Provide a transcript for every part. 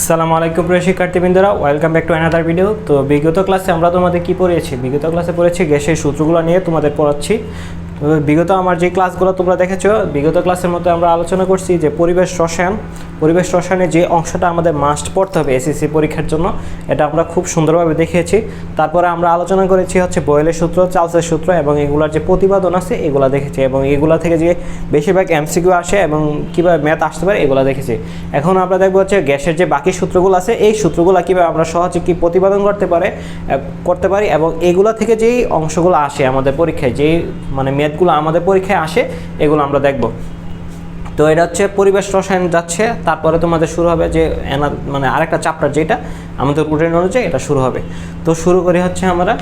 আসসালামু আলাইকুম প্রিয় শিক্ষার্থীবৃন্দরা, welcome back to another video. তো বিগত ক্লাসে আমরা তোমাদের কি পড়িয়েছি? বিগত ক্লাসে পড়েছি গ্যাসের সূত্রগুলো নিয়ে তোমাদের পড়াচ্ছি। তো বিগত আমার যে ক্লাসগুলো তোমরা দেখেছো, বিগত ক্লাসের মধ্যে আমরা আলোচনা করছি যে পরিবেশ রসায়নের যে অংশটা আমাদের মাস্ট পড়তে হবে এসএসসি পরীক্ষার জন্য, এটা আমরা খুব সুন্দরভাবে দেখিয়েছি। তারপরে আমরা আলোচনা করেছি হচ্ছে বয়েলের সূত্র, চার্লসের সূত্র এবং এগুলার যে প্রতিপাদন আছে এগুলো দেখেছি, এবং এগুলা থেকে যে বেশিরভাগ এমসিকিউ আসে এবং কীভাবে ম্যাথ আসতে পারে এগুলো দেখেছি। এখন আমরা দেখবো হচ্ছে গ্যাসের যে বাকি সূত্রগুলো আছে, এই সূত্রগুলো কীভাবে আমরা সহজে কি প্রতিপাদন করতে পারি এবং এগুলো থেকে যেই অংশগুলো আসে আমাদের পরীক্ষায়, যেই মানে ম্যাথগুলো আমাদের পরীক্ষায় আসে এগুলো আমরা দেখব। তো এটা হচ্ছে পরিবেশ রসায়ন যাচ্ছে, তারপরে তোমাদের শুরু হবে যে মানে আরেকটা চ্যাপ্টার যেটা আমাদের রুটিন অনুযায়ী এটা শুরু হবে। তো শুরু করি হচ্ছে আমরা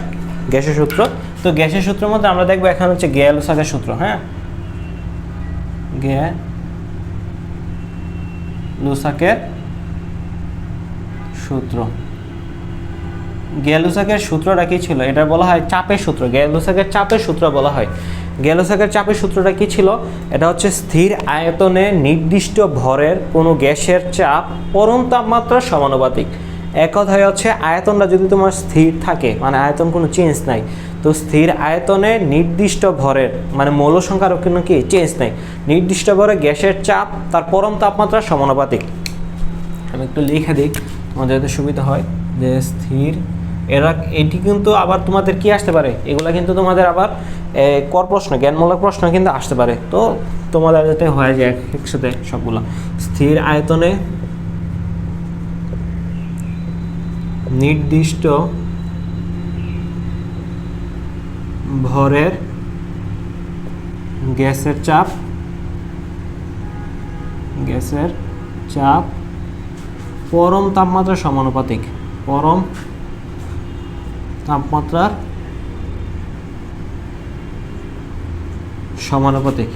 গ্যাসের সূত্র। তো গ্যাসের সূত্রের মধ্যে আমরা দেখবো এখানে হচ্ছে গ্যালুসাকের সূত্র। হ্যাঁ, গ্যালুসাকের সূত্র। গ্যালুসাকের সূত্রটা কি ছিল? এটা বলা হয় চাপের সূত্র। গ্যালুসাকের চাপের সূত্র বলা হয়। গ্যালুসাকের চাপের সূত্রটা কি ছিল? এটা হচ্ছে স্থির আয়তনে নির্দিষ্ট ভরের কোনো গ্যাসের চাপ পরম তাপমাত্রার সমানুপাতিক। এক কথায় হচ্ছে আয়তনটা যদি তোমার স্থির থাকে, মানে আয়তন কোনো চেঞ্জ নাই, তো স্থির আয়তনে নির্দিষ্ট ভরের মানে মৌল সংখ্যারও কোনো কি চেঞ্জ নাই, নির্দিষ্ট ভরে গ্যাসের চাপ তার পরম তাপমাত্রার সমানুপাতিক। আমি একটু লিখে দিই তোমাদের যাতে সুবিধা হয় যে স্থির এটি কিন্তু আবার তোমাদের কি আসতে পারে, এগুলা কিন্তু তোমাদের আবার কর প্রশ্ন, জ্ঞানমূলক প্রশ্ন কিন্তু আসতে পারে। তো তোমাদের যাতে হয়ে যায় একসাথে সবগুলো। স্থির আয়তনে নির্দিষ্ট ভরের গ্যাসের চাপ পরম তাপমাত্রার সমানুপাতিক। পরম তাপমাত্রার সমানুপাতিক।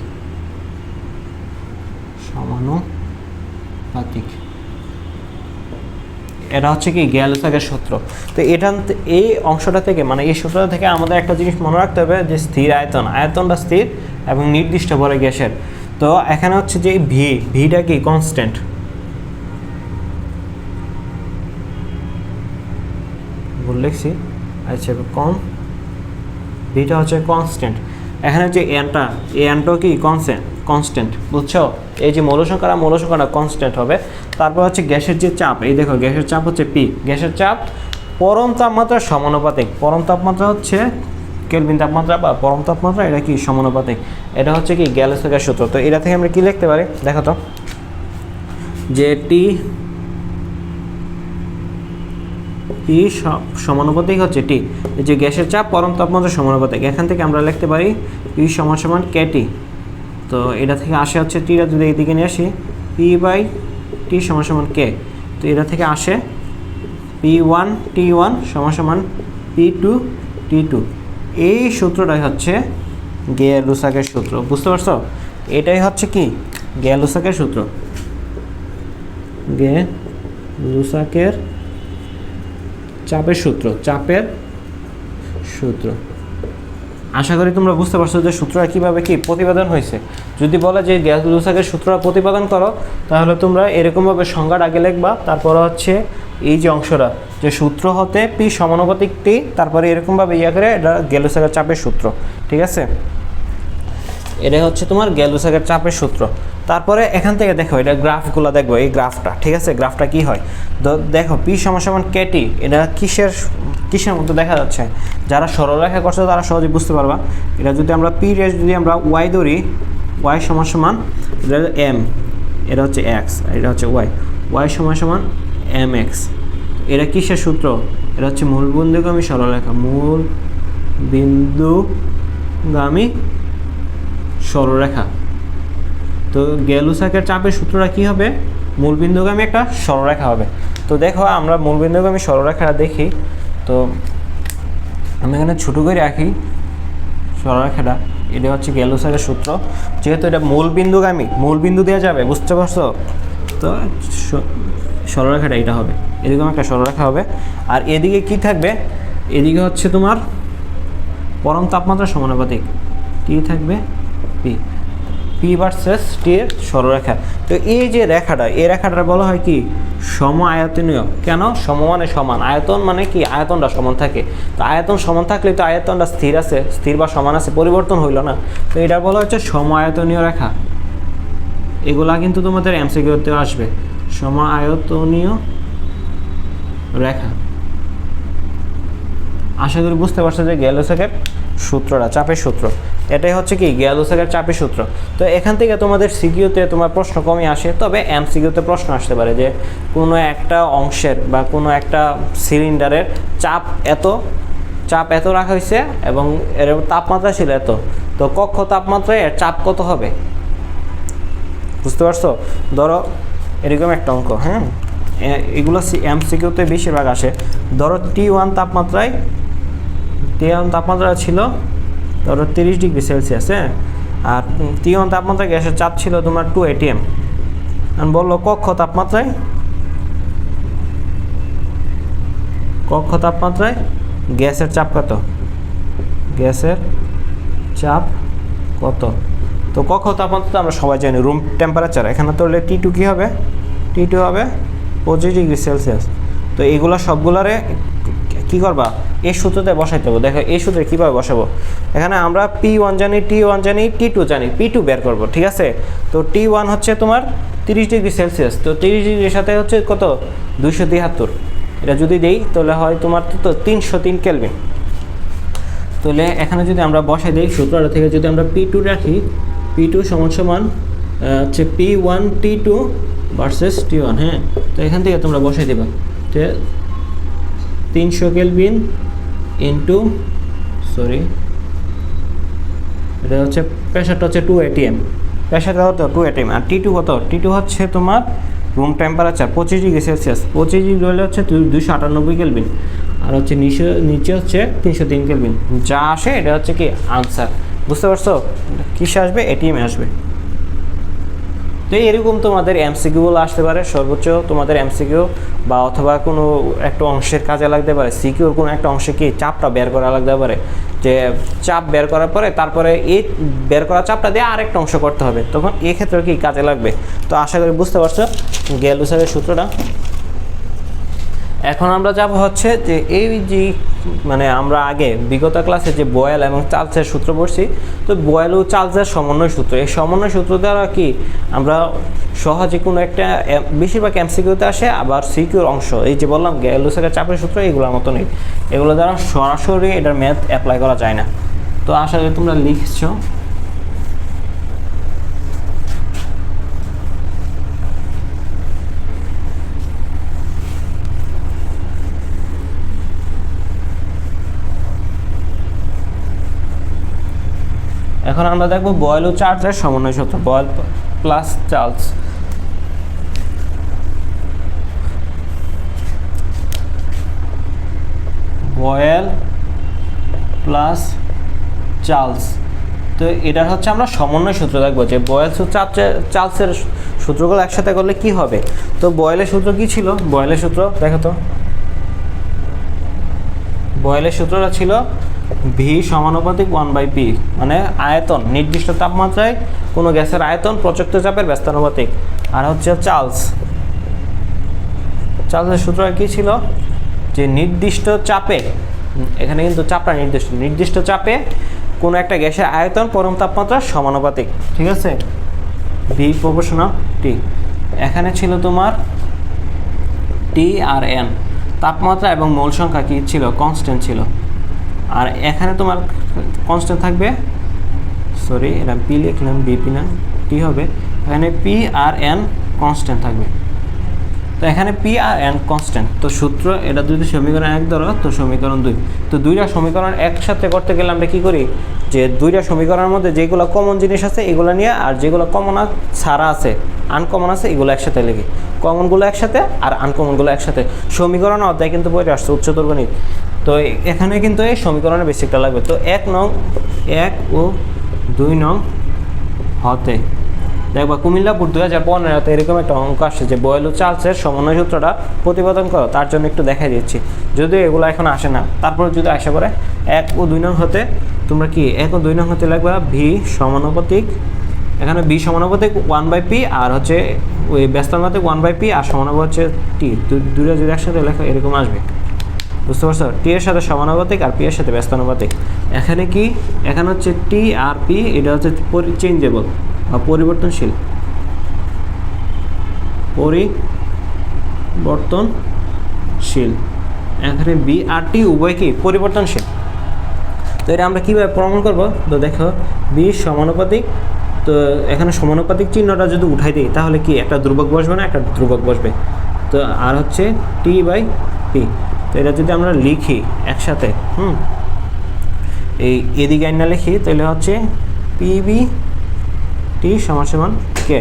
এটা হচ্ছে কি গ্যালুসাকের সূত্র। তো এই অংশটা থেকে মানে এই সূত্রটা থেকে আমাদের একটা জিনিস মনে রাখতে হবে যে স্থির আয়তনটা স্থির এবং নির্দিষ্ট ভরে গ্যাসের। তো এখানে হচ্ছে যে ভিটা কি কনস্ট্যান্ট, ভুল লিখছি, আচ্ছা কম, ভিটা হচ্ছে কনস্ট্যান্ট। এখানে যে এনটাও কি কনস্ট্যান্ট, বুঝছো? এই যে মৌল সংখ্যাটা কনস্ট্যান্ট হবে। তারপর হচ্ছে গ্যাসের যে চাপ, এই দেখো গ্যাসের চাপ হচ্ছে পি, গ্যাসের চাপ পরম তাপমাত্রার সমানুপাতিক। পরম তাপমাত্রা হচ্ছে কেলভিন তাপমাত্রা বা পরম তাপমাত্রা, এটা কি সমানুপাতিক। এটা হচ্ছে কি গ্যালুসাকের সূত্র। তো এটা থেকে আমরা কি লিখতে পারি দেখো তো, যে টি সমানুপাতিক হচ্ছে টি, এই যে গ্যাসের চাপ পরম তাপমাত্রা সমানুপাতিক। এখান থেকে আমরা লিখতে পারি পি সমান কেটি। তো এটা থেকে আসে হচ্ছে টিটা যদি এইদিকে নিয়ে আসি, পি বাই টি সমান কে। তো এটা থেকে আসে P1 T1 সমান P2 T2। এই সূত্রটাই হচ্ছে গ্যালুসাকের সূত্র, বুঝতে পারছো? এটাই হচ্ছে কি গ্যালুসাকের সূত্র। গ্যালুসাকের চাপের সূত্র। আশা করি তোমরা বুঝতে পারছো যে সূত্রটা কীভাবে কি প্রতিপাদন হয়েছে। যদি বলে যে গ্যালুসাকের সূত্রটা প্রতিপাদন করো, তাহলে তোমরা এরকমভাবে সংজ্ঞাটা আগে লিখবা, তারপর হচ্ছে এই যে অংশটা যে সূত্র হতে পি সমানুপাতিক টি, তারপরে এরকমভাবে করে এটা গ্যালুসাকের চাপের সূত্র। ঠিক আছে, এটাই হচ্ছে তোমার গ্যালুসাকের চাপের সূত্র। তারপরে এখান থেকে দেখো এটা গ্রাফগুলো দেখবো, এই গ্রাফটা, ঠিক আছে, গ্রাফটা কি হয় দেখো, পি সমান কেটি, এটা কিসের মতো দেখা যাচ্ছে? যারা সরলরেখা করছো তারা সহজে বুঝতে পারবা। এটা যদি আমরা পি রেস যদি আমরা ওয়াই ধরি, ওয়াই সমান এটা এম, এটা হচ্ছে এক্স, এটা হচ্ছে ওয়াই সমান এম এক্স। এটা কিসের সূত্র? এটা হচ্ছে মূল বিন্দুগামী সরলরেখা, মূল বিন্দুগামী সরলরেখা। তো গ্যালুসাকের চাপের সূত্রটা কি হবে? মূলবিন্দুগামী একটা সরলরেখা হবে। তো দেখো আমরা মূলবিন্দুগামী সরলরেখাটা দেখি। তো আমি এখানে ছোটো করে রাখি সরলরেখাটা। এটা হচ্ছে গ্যালুসাকের সূত্র। যেহেতু এটা মূল বিন্দু দেওয়া যাবে, বুঝতে পারছো? তো সরলরেখাটা এটা হবে, এরকম একটা সরলরেখা হবে। আর এদিকে কি থাকবে? এদিকে হচ্ছে তোমার পরম তাপমাত্রা সমানুপাতিক, টি থাকবে পি। পি ভার্সেস টি এর সরলরেখা। তো এই যে রেখাটা, এই রেখাটা বলা হয় কি সম আয়তনীয়। কেন? সম মানে সমান, আয়তন মানে কি আয়তনটা সমান থাকে। তো আয়তন সমান থাকলে তো আয়তনটা স্থির আছে, স্থির বা সমান আছে, পরিবর্তন হইল না। তো এটা বলা হচ্ছে সম আয়তনীয় রেখা। এগুলা কিন্তু তোমাদের এমসিকিউতে আসবে, সম আয়তনীয় রেখা। আশা করি বুঝতে পারছো যে গ্যালোসেকের সূত্রটা, চাপের সূত্র, এটাই হচ্ছে কি গ্যালোসেকের চাপের সূত্র। তো এখান থেকে তোমাদের সিকিউতে তোমার প্রশ্ন কমই আসে, তবে এমসিকিউতে প্রশ্ন আসতে পারে যে কোনো একটা অংশের বা কোনো একটা সিলিন্ডারের চাপ এত রাখা হয়েছে এবং এর তাপমাত্রা ছিল এত, তো কক্ষ তাপমাত্রায় এর চাপ কত হবে, বুঝতে পারছো? ধরো এরকম একটা অঙ্ক, হ্যাঁ, এগুলো এমসিকিউতে বেশিরভাগ আসে। ধরো T1 তাপমাত্রা ছিল ধরো 30 ডিগ্রি সেলসিয়াস, হ্যাঁ, আর T1 তাপমাত্রায় গ্যাসের চাপ ছিল তোমার 2 atm। আর বললো কক্ষ তাপমাত্রায় গ্যাসের চাপ কত, তো কক্ষ তাপমাত্রা তো আমরা সবাই জানি রুম টেম্পারেচার। এখানে তো T2 কী হবে, T2 হবে 25 ডিগ্রি সেলসিয়াস। তো এইগুলো সবগুলারে কী করবা, এই সূত্রতে বসাইতে হবে। দেখো এই সূত্রে কীভাবে বসাবো, এখানে আমরা P1 জানি, T1 জানি, T2 জানি, P2 বের করবো, ঠিক আছে? তো T1 হচ্ছে তোমার 30 ডিগ্রি সেলসিয়াস, তো 30 ডিগ্রির সাথে হচ্ছে কত 273, এটা যদি দেই তাহলে হয় তোমার তো 303 কেলভিন। তাহলে এখানে যদি আমরা বসাই দিই সূত্রটা থেকে, যদি আমরা P2 রাখি, P2 সমান হচ্ছে P1 T2 ভার্সেস T1, হ্যাঁ, তো এখান থেকে তোমরা বসাই দেবা যে 300 কেলভিন ইন্টু এটা হচ্ছে প্রেশারটা হচ্ছে 2 atm, প্রেশারটা হতো 2 atm। আর T2 কত, T2 হচ্ছে তোমার room temperature 25 degree Celsius, 25 degree হলে হচ্ছে 298 কেলভিন, আর হচ্ছে নিচে হচ্ছে 303 কেলভিন। যা আসে এটা হচ্ছে কি আনসার, বুঝতে পারছো? কিসে আসবে, এটিএমে আসবে। তো এরকম তোমাদের এমসিকিউগুলো আসতে পারে, সর্বোচ্চ তোমাদের এমসিকিউ বা অথবা কোনো একটা অংশের কাজে লাগতে পারে, সিকিউর কোনো একটা অংশে কি চাপটা বের করা লাগতে পারে, যে চাপ বের করার পরে তারপরে এই বের করা চাপটা দিয়ে আরেকটা অংশ করতে হবে, তখন এক্ষেত্রে কি কাজে লাগবে। তো আশা করি বুঝতে পারছো গ্যালোসেকের সূত্রটা। এখন আমরা যাব হচ্ছে যে এই যে মানে আমরা আগে বিগত ক্লাসে যে বয়েল এবং চার্লসের সূত্র পড়ছি, তো বয়েল ও চার্লসের সমন্বয় সূত্র, এই সমন্বয় সূত্র দ্বারা কি আমরা সহজে কোনো একটা বেশিরভাগ এমসিকিউতে আসে, আবার সিকিউর অংশ এই যে বললাম গ্যালোসেকের চাপের সূত্র এগুলোর মতো নেই, এগুলো দ্বারা সরাসরি এটার ম্যাথ অ্যাপ্লাই করা যায় না। তো আশা করি তোমরা লিখছো। এখন আমরা দেখব বয়েল ও চার্লসের সমন্বয় সূত্র, Boyle plus Charles. Boyle plus Charles, তো এটার হচ্ছে আমরা সমন্বয় সূত্র দেখবো যে বয়েল চার্লসের সূত্রগুলো একসাথে করলে কি হবে। তো বয়েলের সূত্র কি ছিল, বয়েলের সূত্র দেখো তো, বয়েলের সূত্রটা ছিল ভি সমানুপাতিক 1/p, মানে আয়তন নির্দিষ্ট তাপমাত্রায় কোনো গ্যাসের আয়তন প্রচলিত চাপের ব্যস্তানুপাতিক। আর হচ্ছে চার্লসের সূত্র কি ছিল, যে নির্দিষ্ট চাপে, এখানে কিন্তু চাপটা নির্দিষ্ট চাপে কোনো একটা গ্যাসের আয়তন পরম তাপমাত্রার সমানুপাতিক, ঠিক আছে, ভি প্রপোর্শনাল টি। এখানে ছিল তোমার টি আর এন, তাপমাত্রা এবং মোল সংখ্যা কি ছিল, কনস্ট্যান্ট ছিল। আর এখানে তোমার কনস্ট্যান্ট থাকবে, এটা পি লিখলাম, বিপি না টি হবে, এখানে পি আর এন কনস্ট্যান্ট থাকবে। তো এখানে পি আর এন কনস্ট্যান্ট, তো সূত্র এটা যদি সমীকরণ 1 ধরো, তো সমীকরণ 2, তো দুইটা সমীকরণ একসাথে করতে গেলে আমরা কী করি, যে দুইটা সমীকরণের মধ্যে যেগুলো কমন জিনিস আছে এগুলো নিয়ে, আর যেগুলো কমন ছাড়া আছে আনকমন আছে এগুলো একসাথে লিখি, কমনগুলো একসাথে আর আনকমনগুলো একসাথে। সমীকরণ অধ্যায় কিন্তু বইটা আসছে উচ্চতর গণিত, তো এখানে কিন্তু এই সমীকরণের বেসিকটা লাগবে। তো 1 ও 2 নং হতে দেখবা কুমিল্লাপুর 2015-তে এরকম একটা অঙ্ক আসছে যে বয়েল ও চার্লসের সমন্বয় সূত্রটা প্রতিপাদন করো, তার জন্য একটু দেখাই দিচ্ছি, যদিও এগুলো এখন আসে না, তারপরে যদি আসা পড়ে 1 ও 2 নং হতে তোমরা কি 1 ও 2 নং হতে লাগবা ভি সমানুপাতিক এখানে বি সমানুপাতিক 1/p আর হচ্ছে ওই ব্যস্তানুপাতিক 1/p আর সমানুপাতিক হচ্ছে টি, দুটো যদি একসাথে লেখো এরকম আসবে, বুঝতে পারছো? টি এর সাথে সমানুপাতিক আর পি এর সাথে ব্যস্তানুপাতিক। এখানে কি, এখানে হচ্ছে টি আর পি, এটা হচ্ছে চেঞ্জেবল বা পরিবর্তনশীল, পরিবর্তনশীল। এখানে বি আর টি উভয় কি পরিবর্তনশীল। তো এটা আমরা কীভাবে প্রমাণ করব? তো দেখো বি সমানুপাতিক, তো এখানে সমানুপাতিক চিহ্নটা যদি উঠাই দিই তাহলে কি একটা ধ্রুবক বসবে না, একটা ধ্রুবক বসবে। তো আর হচ্ছে টি বাই পি, তো এটা যদি আমরা লিখি একসাথে, এই এদিকে আইনা লিখি তাহলে হচ্ছে পি বি টি সমান সমান কে।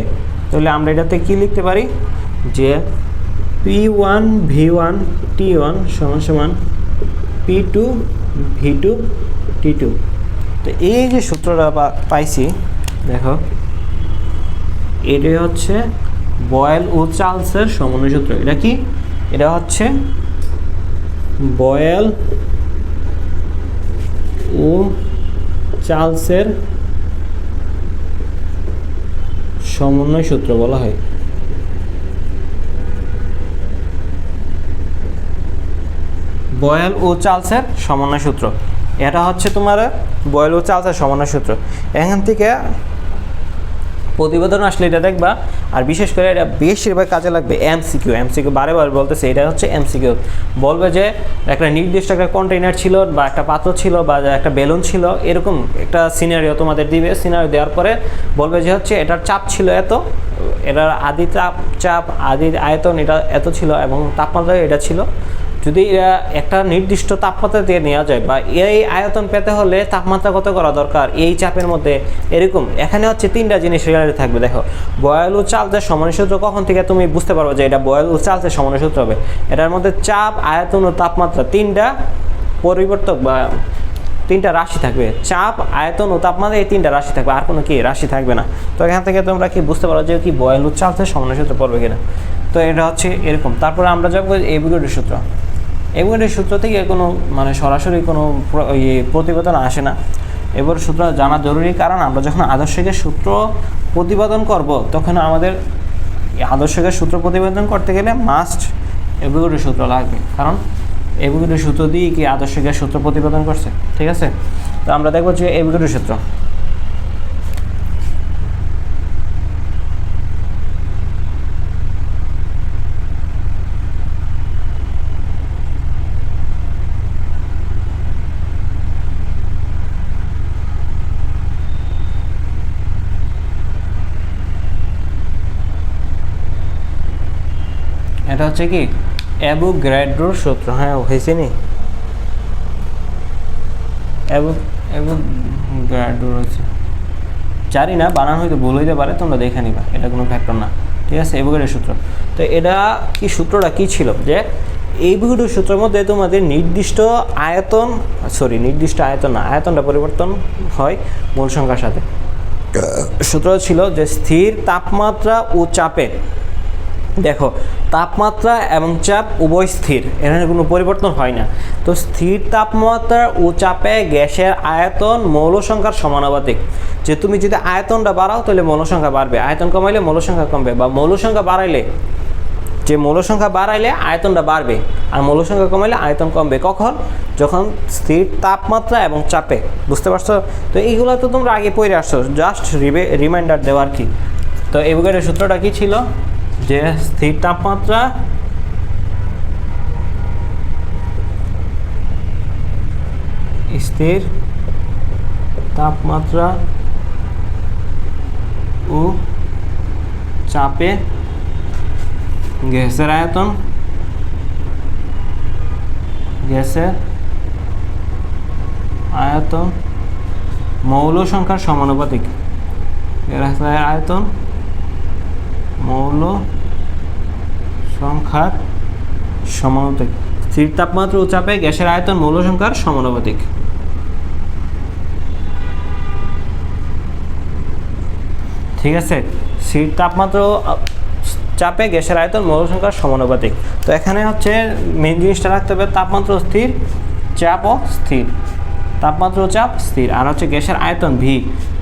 তাহলে আমরা এটাতে কি লিখতে পারি যে P1 V1 T1 সমান সমান P2 V2 T2। তো এই যে সূত্রটা পাইছি দেখো, এটাই হচ্ছে বয়েল ও চার্লসের সমন্বয় সূত্র। এটা কি? এটা হচ্ছে বয়েল ও চার্লসের সমন্বয় সূত্র বলা হয়। বয়েল ও চার্লসের সমন্বয় সূত্র, এটা হচ্ছে তোমার বয়েল ও চার্লসের সমন্বয় সূত্র। এখান থেকে প্রতিবেদন আসলে এটা দেখবা, আর বিশেষ করে এটা বেশিরভাগ কাজে লাগবে এমসিকিউ। বারে বলতেছে, এটা হচ্ছে এমসিকিউ। বলবে যে একটা নির্দিষ্ট একটা কন্টেইনার ছিল বা একটা পাত্র ছিল বা একটা বেলুন ছিল, এরকম একটা সিনারিও তোমাদের দিবে। সিনারিও দেওয়ার পরে বলবে যে হচ্ছে এটার চাপ ছিল এত, এটার আদি চাপ আদি আয়তন এটা এত ছিল এবং তাপমাত্রা এটা ছিল। যদি একটা নির্দিষ্ট তাপমাত্রা দিয়ে নেওয়া যায় বা এই আয়তন পেতে হলে তাপমাত্রা কত করা দরকার এই চাপের মধ্যে, এরকম এখানে হচ্ছে তিনটা জিনিস রিলেটেড থাকবে। দেখো বয়েল ও চার্লসের সমন্বয় সূত্র কখন থেকে তুমি বুঝতে পারবে যে এটা বয়েল ও চার্লসের সমন্বয় সূত্র হবে? এটার মধ্যে চাপ, আয়তন ও তাপমাত্রা তিনটা পরিবর্তক বা তিনটা রাশি থাকবে। চাপ, আয়তন ও তাপমাত্রা এই তিনটা রাশি থাকবে, আর কোনো কি রাশি থাকবে না। তো এখান থেকে তোমরা কি বুঝতে পারো যে কি বয়েল ও চার্লসের সমন্বয় সূত্র পড়বে কিনা। তো এটা হচ্ছে এরকম। তারপরে আমরা যাবো এভোগাড্রো সূত্র। এভোগাড্রো সূত্র থেকে কোনো মানে সরাসরি কোনো প্রতিবেদন আসে না। এবার সূত্র জানা জরুরি, কারণ আমরা যখন আদর্শিকের সূত্র প্রতিপাদন করব তখন আমাদের আদর্শিকের সূত্র প্রতিপাদন করতে গেলে মাস্ট এভোগাড্রো সূত্র লাগবে, কারণ এভোগাড্রো সূত্র দিয়ে কি আদর্শিকের সূত্র প্রতিপাদন করছে। ঠিক আছে, তো আমরা দেখব যে এভোগাড্রো সূত্র। এটা হচ্ছে কি অ্যাভোগাড্রোর সূত্র। হ্যাঁ হয়েছে নি, অ্যাভোগাড্রো হচ্ছে, জানি না বানান হয়তো ভুল হইতে পারে, তোমরা দেখে নিবা, এটা কোনো ফ্যাক্টর না। ঠিক আছে, অ্যাভোগাড্রোর সূত্র। তো এটা কি সূত্রটা কি ছিল যে অ্যাভোগাড্রোর সূত্রের মধ্যে তোমাদের নির্দিষ্ট আয়তন না, আয়তনটা পরিবর্তন হয় মূল সংখ্যার সাথে। সূত্র ছিল যে স্থির তাপমাত্রা ও চাপে, দেখো তাপমাত্রা এবং চাপ উভয় স্থির, এখানে কোনো পরিবর্তন হয় না। তো স্থির তাপমাত্রা ও চাপে গ্যাসের আয়তন মৌল সংখ্যার সমানুপাতিক। যে তুমি যদি আয়তনটা বাড়াও তাহলে মৌল সংখ্যা বাড়বে, আয়তন কমাইলে মৌল সংখ্যা কমবে, বা মৌল সংখ্যা বাড়াইলে আয়তনটা বাড়বে আর মৌল সংখ্যা কমাইলে আয়তন কমবে। কখন? যখন স্থির তাপমাত্রা এবং চাপে। বুঝতে পারছো? তো এইগুলো তো তোমরা আগে পড়ে আসছো, জাস্ট রিমাইন্ডার দেওয়ার কি। তো অ্যাভোগাড্রোর সূত্রটা কি ছিল যে স্থির তাপমাত্রা ও চাপে গ্যাসের আয়তন মৌল সংখ্যার সমানুপাতিক। গ্যাসের আয়তন মৌল সংখ্যার সমানুপাতিক। স্থির তাপমাত্রা ও চাপে গ্যাসের আয়তন মৌল সংখ্যার সমানুপাতিক। ঠিক আছে, স্থির তাপমাত্রা ও চাপে গ্যাসের আয়তন মৌল সংখ্যার সমানুপাতিক। তো এখানে হচ্ছে মেন জিনিসটা রাখতে হবে, তাপমাত্রা স্থির, চাপও স্থির। তাপমাত্রা ও চাপ স্থির। আর হচ্ছে গ্যাসের আয়তন ভি,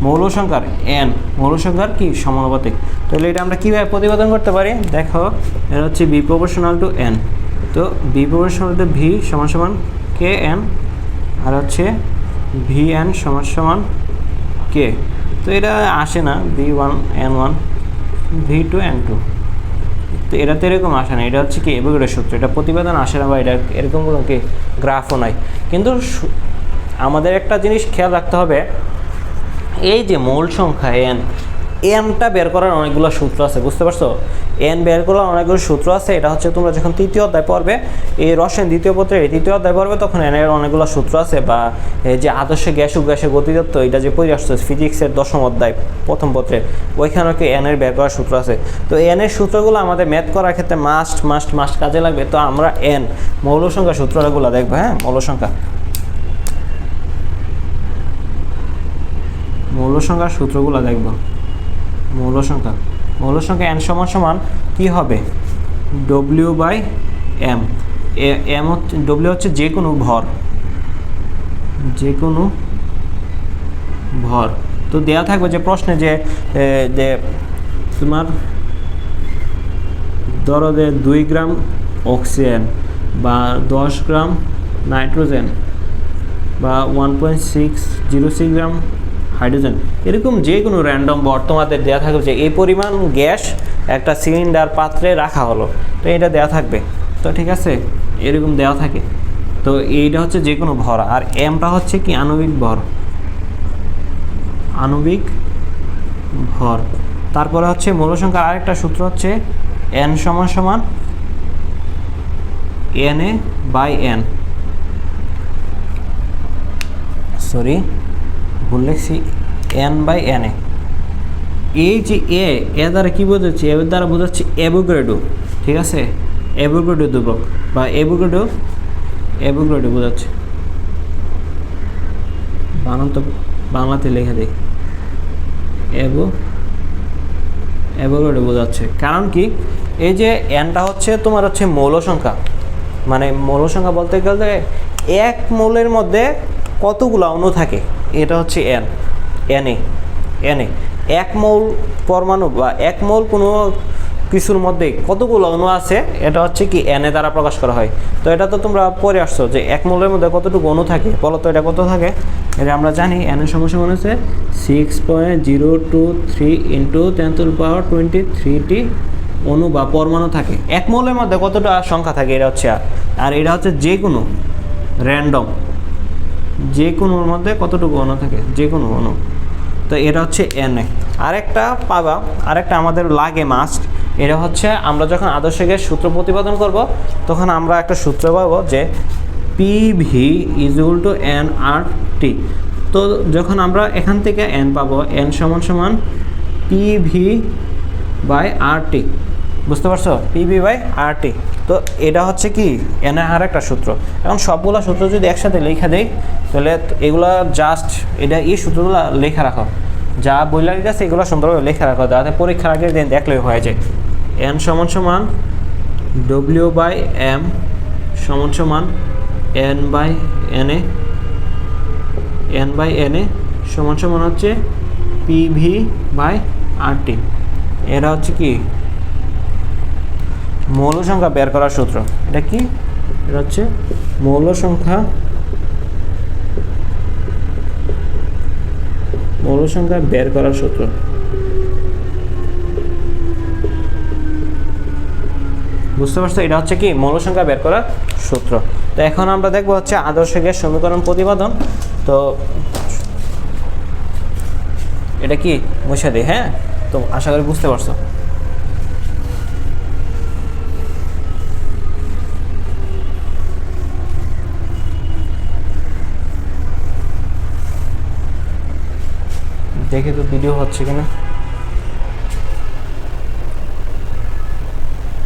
মৌল সংখ্যার এন, মৌল সংখ্যার কি সমানুপাতিক। তাহলে এটা আমরা কীভাবে প্রতিপাদন করতে পারি? দেখো, এটা হচ্ছে বি প্রপোর্শনাল টু এন। তো বি প্রপোর্শনাল টু ভি সমান সমান কে এন, আর হচ্ছে ভি এন সমান সমান কে। তো এটা আসে না V one N one V two N two, তো এটা তো এরকম আসে না। এটা হচ্ছে কি অ্যাভোগাড্রোর সূত্র, এটা প্রতিবেদন আসে না বা এটা এরকম কোনো কি গ্রাফও নাই। কিন্তু আমাদের একটা জিনিস খেয়াল রাখতে হবে, এই যে মৌল সংখ্যা এনটা বের করার অনেকগুলো সূত্র আছে, বুঝতে পারছো? এন বের করার অনেকগুলো সূত্র আছে। এটা হচ্ছে তোমরা যখন তৃতীয় অধ্যায় পড়বে, এই রসায়ন দ্বিতীয় পত্রে তৃতীয় অধ্যায় পড়বে, তখন এনের অনেকগুলো সূত্র আছে। বা এই যে আদর্শ গ্যাস ও গ্যাসের গতিতত্ত্ব, এটা যে পড়ে আসছে ফিজিক্সের 10ম অধ্যায় প্রথম পত্রে, ওইখানে কি এনের বের করার সূত্র আছে। তো এনের সূত্রগুলো আমাদের ম্যাথ করার ক্ষেত্রে মাস্ট কাজে লাগবে। তো আমরা এন মৌল সংখ্যা সূত্রগুলো দেখবো। হ্যাঁ, মৌল সংখ্যার সূত্রগুলো দেখব। মৌল সংখ্যা এন সমান সমান কী হবে? W by M. এম হচ্ছে, ডব্লিউ হচ্ছে যে কোনো ভর। তো দেওয়া থাকবে যে প্রশ্নে যে তোমার ধরো যে 2 গ্রাম অক্সিজেন বা 10 গ্রাম নাইট্রোজেন বা 1.606 গ্রাম হাইড্রোজেন, এরকম যে কোনো র্যান্ডম ভর তোমাদের দেওয়া থাকবে যে এই পরিমাণ গ্যাস একটা সিলিন্ডার পাত্রে রাখা হলো, তো এটা দেওয়া থাকবে। তো ঠিক আছে, এরকম দেওয়া থাকে। তো এইটা হচ্ছে যে কোনো ভর, আর এমটা হচ্ছে কি আণবিক ভর। তারপরে হচ্ছে মৌল সংখ্যার আরেকটা সূত্র হচ্ছে এন সমান সমান N A by N, sorry ভুল লিখছি, এন বাই এন এ। এই যে এ দ্বারা কী বোঝাচ্ছে? এর দ্বারা বোঝাচ্ছে অ্যাভোগাড্রো, ঠিক আছে? অ্যাভোগাড্রো ধ্রুবক বা অ্যাভোগাড্রো বোঝাচ্ছে। বাংলাতে লিখে দিই, অ্যাভোগাড্রো বোঝাচ্ছে। কারণ কি, এই যে এনটা হচ্ছে তোমার হচ্ছে মৌল সংখ্যা, মানে মৌল সংখ্যা বলতে গেলে এক মৌলের মধ্যে কতগুলো অণু থাকে, এটা হচ্ছে এনে এক মৌল পরমাণু বা এক মৌল কোনো কিছুর মধ্যে কতগুলো অণু আছে, এটা হচ্ছে কি এনে দ্বারা প্রকাশ করা হয়। তো এটা তো তোমরা পড়ে আসছো যে এক মৌলের মধ্যে কতটুকু অণু থাকে, বলো তো এটা কত থাকে? এটা আমরা জানি এনের সমান হচ্ছে 6.023 × 10⁻23টি অণু বা পরমাণু থাকে। এক মৌলের মধ্যে কতটা সংখ্যা থাকে, এটা হচ্ছে আর এটা হচ্ছে যে কোনো র্যান্ডম, যে কোনোর মধ্যে কতটুকু অণু থাকে, যে কোনো অণু। তো এটা হচ্ছে এনএ। আরেকটা আমাদের লাগে মাস্ট, এটা হচ্ছে আমরা যখন আদর্শ গ্যাস সূত্র প্রতিপাদন করব, তখন আমরা একটা সূত্র পাবো যে পিভি = NRT। তো যখন আমরা এখান থেকে এন পাবো, এন সমান PV/RT, বুঝতে পারছো? PV/RT। তো এটা হচ্ছে কি এন আর একটা সূত্র। এখন সবগুলো সূত্র যদি একসাথে লেখা দেই, তাহলে এগুলা জাস্ট এই সূত্রগুলো লেখা রাখো, যা বইলার কাছে এগুলো সুন্দরভাবে লেখা রাখো, যাতে পরীক্ষার আগে দিন দেখলেই হয়ে যায়। এন সমান W/M সমান N/NA, N/NA সমান হচ্ছে PV/RT। এরা হচ্ছে কি মৌল সংখ্যা বের করার সূত্র। এটা কি? এটা হচ্ছে মৌল সংখ্যা বের করার সূত্র। বুঝতে পারছো? এটা হচ্ছে কি মৌল সংখ্যা বের করার সূত্র। তো এখন আমরা দেখবো হচ্ছে আদর্শ গ্যাস সমীকরণ প্রতিপাদন। তো এটা কি মুছে দিই। হ্যাঁ, তো আশা করি বুঝতে পারছো। দেখি তো ভিডিও হচ্ছে কিনা।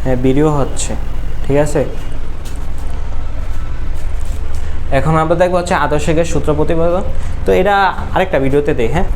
হ্যাঁ, ভিডিও হচ্ছে, ঠিক আছে। এখন আমরা দেখবো হচ্ছে আদর্শ গ্যাস সূত্র প্রতিপাদন। তো এটা আরেকটা ভিডিওতে দেই। হ্যাঁ।